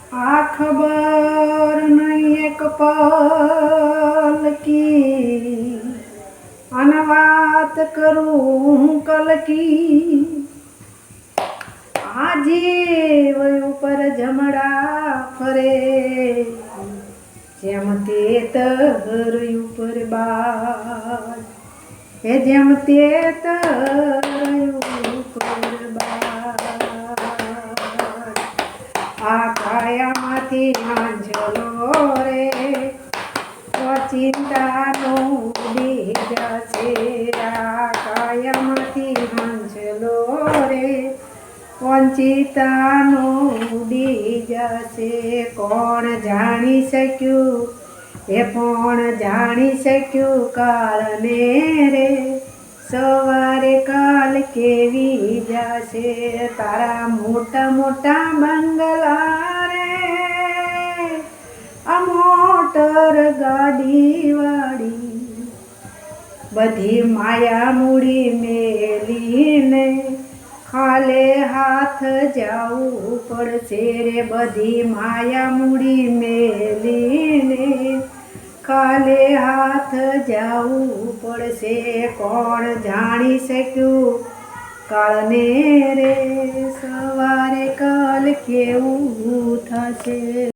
આ ખબર નહીં એક પલ કી અને વાત કરું હું કલકી આ જીવ ઉપર જમડા ફરે જેમ તે તર ઉપર બાજ જેમ તે તર ઉપર બાજ આ કાયામાંથી આંજલો રે ચિંતાનો ઉડી જશે આ કાયામાંથી આંજલો રે વંચિતાનો ઉડી જશે કોણ જાણી શક્યું એ પણ જાણી શક્યું કાળને રે સવારે કાલ કેવી જશે તારા મોટા મોટા બંગલા રે આ મોટર ગાડી વાળી બધી માયા મૂડી મેલીને ખાલે હાથ જાવું પડશે રે બધી માયા મૂડી મેલીને ખાલે હાથ જાવું પડશે કોણ જાણી શક્યું કાળને રે સવારે કાલ કેવું થશે।